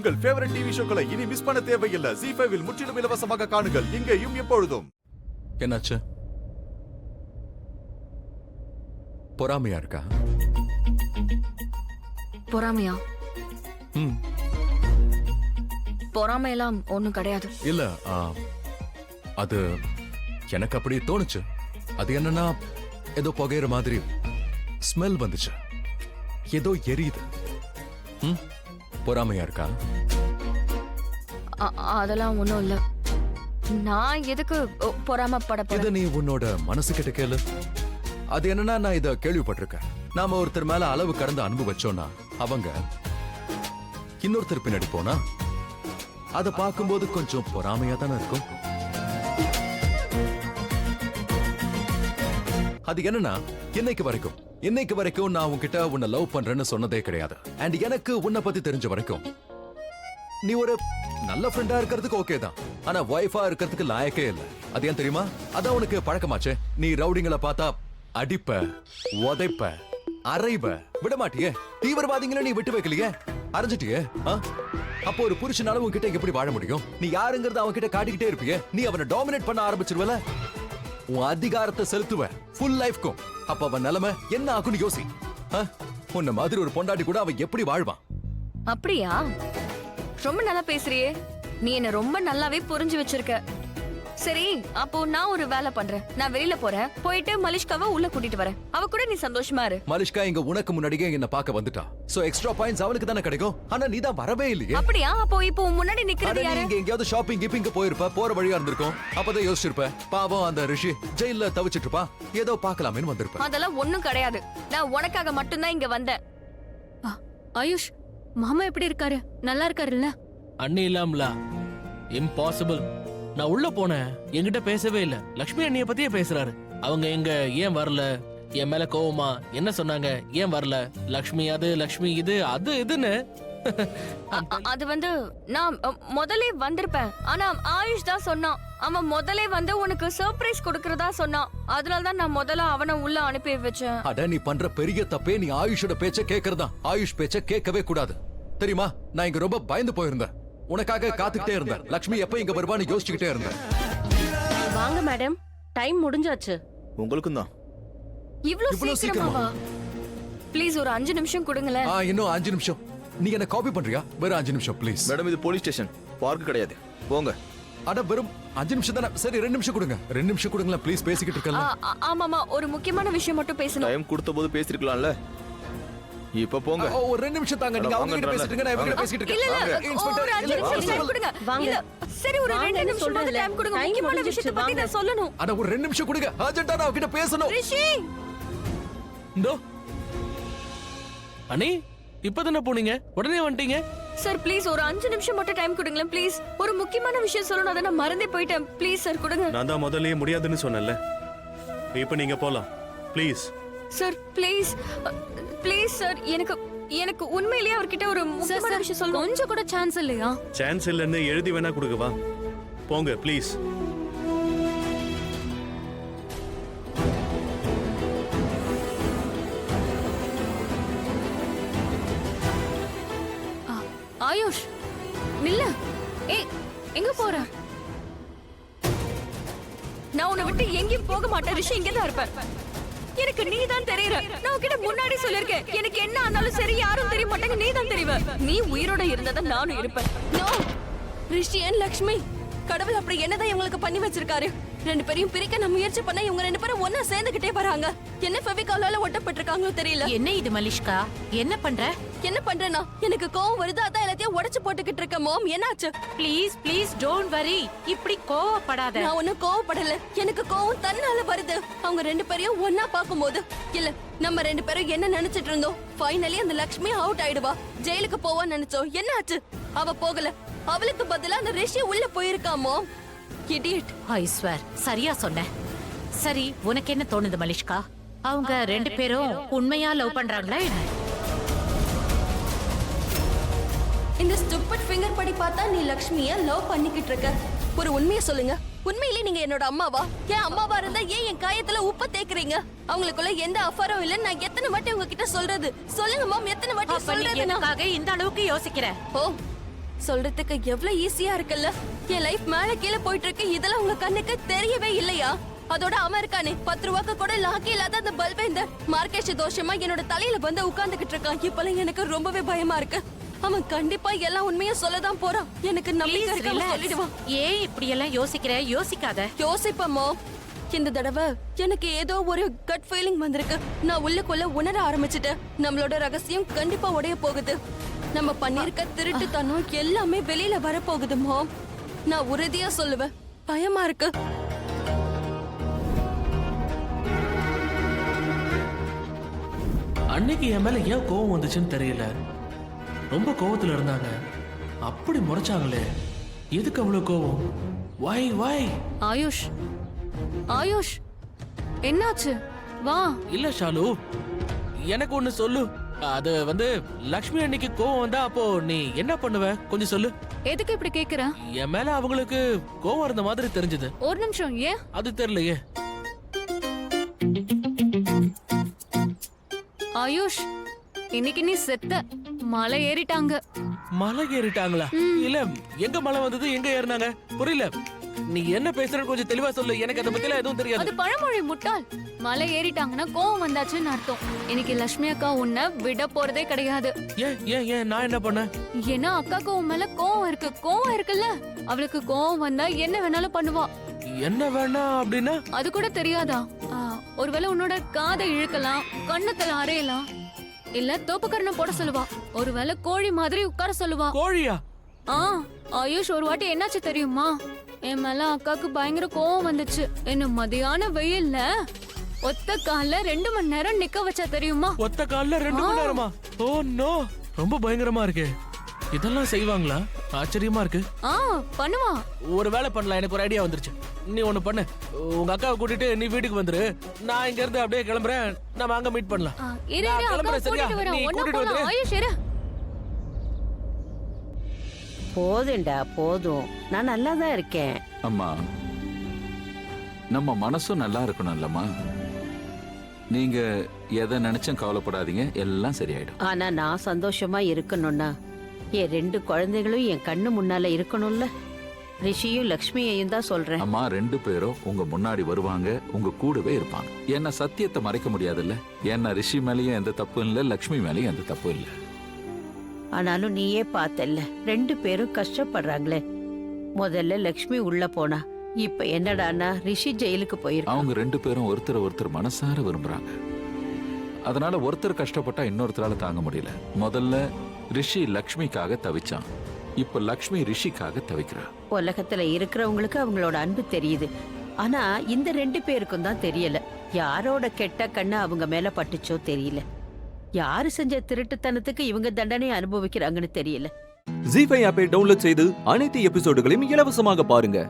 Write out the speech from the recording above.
உங்கள் favourite TV ஷோக்களை இனி miss பண்ண தேவையில்லை. ZEE5 இல் முற்றிலும் இலவசமாக காணுங்கள், இங்கேயும் எப்பொழுதும். என்னாச்சு? பொறாமையா இருக்கா? பொறாமையா? பொறாமையெல்லாம் ஒண்ணும் கிடையாது. இல்ல, அது எனக்கு அப்படி தோணுச்சு. அது என்னன்னா, ஏதோ புகையிற மாதிரி ஸ்மெல் வந்துச்சு, ஏதோ எரியுது. பொறாமையா இருக்கா? அதெல்லாம் ஒண்ணும் இல்ல. நான் எதுக்கு பொறாமப்பட? இத நீ உன்னோட மனசு கிட்ட கேளு. அது என்னன்னா, நான் இத கேள்விப்பட்டிருக்கேன். நாம ஒருத்தர் மேல அளவு கடந்த அன்பு வச்சோம்னா அவங்க இன்னொருத்தர் பின்னாடி போனா அத பார்க்கும்போது கொஞ்சம் பொறாமையா தானே இருக்கும். அது என்னன்னா, இன்னைக்கு வரைக்கும் நான் உன்கிட்ட உன்னை லவ் பண்றேன்னு சொன்னதே கிடையாது. அண்ட் எனக்கு உன்னை பத்தி தெரிஞ்ச வரைக்கும் நீ ஒரு நல்ல ஃப்ரெண்டா இருக்கிறதுக்கு ஓகே தான், ஆனா வைஃபா இருக்கிறதுக்கு லாயக்கே இல்ல. அது ஏன் தெரியுமா? அதான் உனக்கு பழக்கமாச்சே. நீ ரவுடிங்களை பார்த்தா அடிப்ப, உதைப்ப, அரைவ, விட மாட்டியே. தீவிரவாதிகளை நீ விட்டு வைக்கலையே, அரைஞ்சிட்டியே. அப்போ ஒரு புருஷனால உன்கிட்ட எப்படி வாழ முடியும்? நீ யாருங்கிறத அவன் கிட்ட காட்டிக்கிட்டே இருப்பியே. நீ அவனை டாமினேட் பண்ண ஆரம்பிச்சிருவல, உன் அதிகாரத்தை செலுத்துவ ஃபுல் லைஃப்க்கும். அப்ப அவன் நிலைமை என்ன ஆகும்னு யோசி. உன்ன மாதிரி ஒரு பொண்டாட்டி கூட அவன் எப்படி வாழ்வான்? அப்படியா? ரொம்ப நல்லா பேசுறியே. நீ என்ன ரொம்ப நல்லாவே புரிஞ்சு வச்சிருக்க. சரி, அப்போ நான் ஒரு வேலை பண்றேன். நான் வெளியில போறேன், போயிட்டு மலிஷ்காவை உள்ள கூட்டிட்டு வரேன். அவ கூட நீ சந்தோஷமா இரு. மலிஷ்கா இங்க உனக்கு முன்னாடியே என்ன பார்க்க வந்துட்டா. சோ எக்ஸ்ட்ரா பாயிண்ட்ஸ் அவளுக்கு தானே கிடைக்கும். ஆனா நீ தான் வரவே இல்லையே. அப்படியா? அப்போ இப்போ முன்னாடி நிக்கிறது யாரு? நீங்க எங்கயாவது ஷாப்பிங் கிப்பிங் போயிருப்ப, போற வழியா இருந்திருக்கும். அப்பதான் யோசிச்சிருப்ப, பாவம் அந்த ரிஷி ஜெயில தவிச்சிட்டு இருப்பா, ஏதோ பார்க்கலாமேன்னு வந்திருப்ப. அதெல்லாம் ஒண்ணும் கிடையாது. நான் உனக்காக மட்டும்தான் இங்க வந்தேன். ஆயுஷ், மாமா எப்படி இருக்காரு? நல்லா இருக்காருல்ல? அண்ணி இல்லாமலா? இம்பாசிபிள். நான் உள்ள போனேன், என்கிட்ட பேசவே இல்ல. லக்ஷ்மி அண்ணிய பத்தியே பேசுறாரு. அவங்க எங்க ஏன் வரல, என் மேல கோவமா, என்ன சொன்னாங்க, ஏன் வரல, லக்ஷ்மி அது, லக்ஷ்மி இது, அது இதுன்னு. அது வந்து நான் முதல்ல வந்திருப்பேன். ஆனா ஆயுஷ் தான் சொன்னான். அவன் முதல்ல வந்து உனக்கு சர்ப்ரைஸ் கொடுக்கறதா சொன்னான். அதனாலதான் நான் முதல்ல அவனை உள்ள அனுப்பி வச்சேன். அட, நீ பண்ற பெரிய தப்பே நீ ஆயுஷோட பேச்ச கேக்குறதா. ஆயுஷ் பேச்ச கேட்கவே கூடாது, தெரியுமா? நான் இங்க ரொம்ப பயந்து போயிருந்தேன். உனக்காக காத்துக்கிட்டே இருந்தேன். லக்ஷ்மி எப்ப இங்க வருவான்னு யோசிச்சுக்கிட்டே இருந்தேன். வாங்க மேடம், டைம் முடிஞ்சாச்சு. உங்களுக்கும் தான். இவ்ளோ சீக்கிரமாவா? ப்ளீஸ் ஒரு 5 நிமிஷம் கொடுங்களேன். இன்னும் 5 நிமிஷம். நீ என்ன காப்பி பண்றியா? வெறும் 5 நிமிஷம் ப்ளீஸ். மேடம், இது போலீஸ் ஸ்டேஷன், பார்க் கிடையாது. போங்க. அட, வெறும் 5 நிமிஷம் தானே. சரி, 2 நிமிஷம் கொடுங்க. 2 நிமிஷம் கொடுங்களேன் ப்ளீஸ், பேசிக்கிட்டு இருக்கல. ஆமாமா, ஒரு முக்கியமான விஷயம் மட்டும் பேசணும். டைம் கொடுத்த போது பேசிருக்கலாம்ல. இப்ப போங்க. ஒரு 2 நிமிஷம் தாங்க. நீங்க அவங்க கிட்ட பேசிட்டு இருங்க, நான் இவங்க கிட்ட பேசிட்டு இருக்கேன். ஒரு 5 நிமிஷம் டைம் கொடுங்க. வாங்க. சரி, ஒரு 2 நிமிஷம் மட்டும் டைம் கொடுங்க. முக்கியமான விஷயத்தை பத்தி நான் சொல்லணும். அட, ஒரு 2 நிமிஷம் கொடுங்க. அர்ஜென்ட்டா நான் கிட்ட பேசணும். ரிஷி, இந்தோ அண்ணி, இப்பதானே போனீங்க, உடனே வந்துட்டீங்க. சார் ப்ளீஸ் ஒரு 5 நிமிஷம் மட்டும் டைம் கொடுங்களேன் ப்ளீஸ். ஒரு முக்கியமான விஷயம் சொல்லணும், அதை நான் மறந்தே போயிட்டேன். ப்ளீஸ் சார் கொடுங்க. நான் தான் முதல்லயே முடியாதுன்னு சொன்னேன்ல. இப்போ நீங்க போலாம் please. Sir please please sir, எனக்கு உண்மையிலேயே அவர்கிட்ட ஒரு முக்கியமான விஷயம் சொல்லணும். கொஞ்சம் கூட சான்ஸ் இல்லையா? சான்ஸ் இல்லைன்னு எழுதி வேணா கொடுக்கவா? போங்க ப்ளீஸ். ஆயுஷ், நில்ல. ஏய், எங்க போற? நான் உன்னை விட்டு எங்கேயும் போக மாட்டேன் ரிஷி, இங்கே தான் இருப்பேன். எனக்கு நீ தான் தெரியற. நான் உன்கிட்ட முன்னாடி சொல்லிருக்கேன், எனக்கு என்ன ஆனாலும் சரி, யாரும் தெரிய மாட்டாங்க, நீ தான் தெரிவ. நீ உயிரோட இருந்தா நானும் இருப்பேன். நோ ரிஷி அண்ட் லக்ஷ்மி, கடவுள் அப்படி என்னதான் இவங்களுக்கு பண்ணி வச்சிருக்காரு? 2 பேரையும் பிரிக்க நான் முயற்சி பண்ண இவங்க 2 பேரும் ஒன்னா சேர்ந்துகிட்டே வராங்க. என்ன ஃபெவிகாலால ஒட்டப்பட்டிருக்காங்களோ தெரியல. என்ன இது மலிஷ்கா, என்ன பண்ற? என்ன பண்றேனா? எனக்கு கோவம் வருது, அதான் எல்லாத்தையும் உடைச்சு போட்டுக்கிட்டு இருக்க. மாம், என்னாச்சு? Please please don't worry. இப்படி கோவப்படாத. நான் ஒன்னும் கோவப்படல, எனக்கு கோவம் தன்னால வருது. அவங்க 2 பேரையும் ஒன்னா பாக்கும்போது. இல்ல, நம்ம 2 பேரும் என்ன நினைச்சிட்டு இருந்தோம்? ஃபைனலி அந்த லக்ஷ்மி அவுட் ஆயிடுவா, ஜெயிலுக்கு போவான்னு நினைச்சோம். என்ன ஆச்சு? அவ போகல, அவளுக்கு பதிலா அந்த ரிஷி உள்ள போயிருக்காமோ. இடியட். ஐ ஸ்வேர், சரியா சொன்ன. சரி, உனக்கு என்ன தோணுது மலிஷ்கா? அவங்க 2 பேரும் உண்மையா லவ் பண்றாங்களா என்ன? இந்த ஸ்டூபிட் ஃபிங்கர் படி பார்த்தா நீ லக்ஷ்மிய லவ் பண்ணிக்கிட்டு இருக்க. ஒரு உண்மையை சொல்லுங்க, உண்மையிலே நீங்க என்னோட அம்மாவா? ஏன் அம்மாவா இருந்தா ஏன் என் காயத்துல உப்ப தேக்குறீங்க? அவங்களுக்குள்ள எந்த அஃபரும் இல்ல. நான் எத்தனை வாட்டி உங்ககிட்ட சொல்றது? சொல்லுங்க மாம், எத்தனை வாட்டி சொல்றது? எனக்காக இந்த அளவுக்கு யோசிக்கிற? ஓ, சொல்றதுக்கு எவ்வளவு ஈஸியா இருக்குல்ல. என் லைஃப் மேல கீழே போயிட்டு இருக்கு, இதெல்லாம் உங்க கண்ணுக்கு தெரியவே இல்லையா? அதோட அவன் இருக்கானே 10 ரூபாய்க்கு கூட லாக்கி இல்லாத அந்த பல்வேந்தர் மார்க்கேஷ் தோஷமா என்னோட தலையில வந்து உட்கார்ந்துகிட்டு இருக்கான். இப்பெல்லாம் எனக்கு ரொம்பவே பயமா இருக்கு. அவன் கண்டிப்பா எல்லா உண்மையும் சொல்லதான் போறான். எனக்கு நம்பிக்கை Please இருக்கு, அவன் relax. சொல்லிடுவான். ஏன் இப்படி எல்லாம் யோசிக்கிற? யோசிக்காத. யோசிப்பமோ, இந்த தடவை எனக்கு ஏதோ ஒரு கட் ஃபீலிங் வந்திருக்கு. நான் உள்ளுக்குள்ள உணர ஆரம்பிச்சிட்டேன். நம்மளோட ரகசியம் கண்டிப்பா உடைய போகுது. நம்ம பண்ணிருக்க திருட்டுத்தனம் எல்லாமே வெளியில வரப்போகுது மாம். நான் உறுதியா சொல்லுவேன், பயமா இருக்கு. அன்னைக்கு என் மேல ஏன் கோவம் வந்துச்சுன்னு தெரியல. ரொம்ப கோவத்துல இருந்தாங்க. அப்படி முறைச்சாங்களே, எதுக்கு அவ்வளவு கோவம்? வாய் ஆயுஷ், ஆயுஷ், என்னாச்சு? வா. இல்ல ஷாலு, எனக்கு ஒண்ணு சொல்லு. அது வந்து லக்ஷ்மி அன்னைக்கு கோவம் வந்தா அப்போ நீ என்ன பண்ணுவ? கொஞ்சம் சொல்லு. எதுக்கு இப்படி கேக்குற? என் மேல அவங்களுக்கு கோவம் இருந்த மாதிரி தெரிஞ்சது. ஒரு நிமிஷம். ஏன்? அது தெரியலையே. ஆயுஷ், இன்னைக்கு நீ செத்த. மலை ஏறிட்டாங்க. மலை ஏறிட்டாங்களா? இல்ல, எங்க மலை வந்தது, எங்க ஏறினாங்க? புரியல. நீ என்ன பேசுறன்னு கொஞ்சம் தெளிவா சொல்லு. எனக்கு அதை பத்தில எதுவும் தெரியாது. அது பழமொழி முட்டாள். மலை ஏறிட்டாங்கன்னா கோவம் வந்தாச்சுன்னு அர்த்தம். இன்னைக்கு லட்சுமி அக்கா உன்னை விட போறதே கிடையாது. ஏன் ஏன் ஏன் நான் என்ன பண்ணேன்? ஏன்னா அக்காக்கு உன் மேல கோவம் இருக்கு. கோவம் இருக்குல்ல, அவளுக்கு கோவம் வந்தா என்ன வேணாலும் பண்ணுவா. என்ன வேணா அப்படின்னா? அது கூட தெரியாதா? ஒருவேளை உன்னோட காதை இழுக்கலாம், கண்ணத்துல அரையலாம், இல்ல தோப்புக்கரணம் போட சொல்லுவா. ஒருவேளை கோழி மாதிரி உட்கார சொல்லுவா. கோழியா? ஆயுஷ், ஒரு வாட்டி என்னாச்சு தெரியுமா? என் மேல அக்காக்கு பயங்கர கோவம் வந்துச்சு. என்ன மதியான வெயில்ல ஒத்த கால்ல 2 மணி நேரம் நிக்க வச்சா தெரியுமா? ஒத்த கால்ல 2 மணி நேரமா? ஓ நோ, ரொம்ப பயங்கரமா இருக்கு. இதெல்லாம் செய்வாங்களா? ஆச்சரியமா இருக்கு. பண்ணுவா. ஒரு வேலை பண்ணலாம். எனக்கு ஒரு ஐடியா வந்துருச்சு. நீ ஒண்ணு பண்ணு. உங்க அக்காவை கூட்டிட்டு நீ வீட்டுக்கு வந்துரு. நான் இங்க இருந்து அப்படியே கிளம்புறேன். நம்ம அங்க மீட் பண்ணலாம். நான் கிளம்புறேன், சரியா? நீ கூட்டிட்டு வந்துரு. ஆயுஷ் இரு. போதுண்டா போதும், நான் நல்லா தான் இருக்கேன். அம்மா, நம்ம மனசும் நல்லா இருக்கணும்லம்மா. நீங்க எதை நினைச்சும் கவலைப்படாதீங்க, எல்லாம் சரியாயிடும். ஆனா நான் சந்தோஷமா இருக்கணும்னா என் 2 குழந்தைகளும் என் கண்ணு முன்னால இருக்கணும்ல. ரிஷியும் லக்ஷ்மியையும் தான் சொல்றேன். அம்மா, 2 பேரும் உங்க முன்னாடி வருவாங்க, உங்க கூடவே இருப்பாங்க. என்ன சத்தியத்தை மறைக்க முடியாதுல்ல. என்ன ரிஷி மேலேயும் எந்த தப்பும் இல்லை, லக்ஷ்மி மேலேயும் எந்த தப்பும் இல்லை. ஆனாலும் நீயே பார்த்தல்ல, 2 பேரும் கஷ்டப்படுறாங்களே. முதல்ல லக்ஷ்மி உள்ள போனா, இப்ப என்னடானா ரிஷி ஜெயிலுக்கு போயிருக்கான். அவங்க 2 பேரும் ஒருத்தர் மனசார விரும்புறாங்க. அதனால ஒருத்தர் கஷ்டப்பட்டா இன்னொருத்தரால தாங்க முடியல. முதல்ல ரிஷி லக்ஷ்மிக்காக தவிச்சான், இப்ப லக்ஷ்மி ரிஷிக்காக தவிக்கிறா. உலகத்துல இருக்கிறவங்களுக்கு அவங்களோட அன்பு தெரியுது. ஆனா இந்த 2 பேருக்கும் தான் தெரியல. யாரோட கெட்ட கண்ணு அவங்க மேல பட்டுச்சோ தெரியல. யாரு செஞ்ச திருட்டுத்தனத்துக்கு இவங்க தண்டனை அனுபவிக்கிறாங்கன்னு தெரியல. ஜீ5 ஆப்பை டவுன்லோட் செய்து அனைத்து எபிசோடுகளையும் இலவசமாக பாருங்க.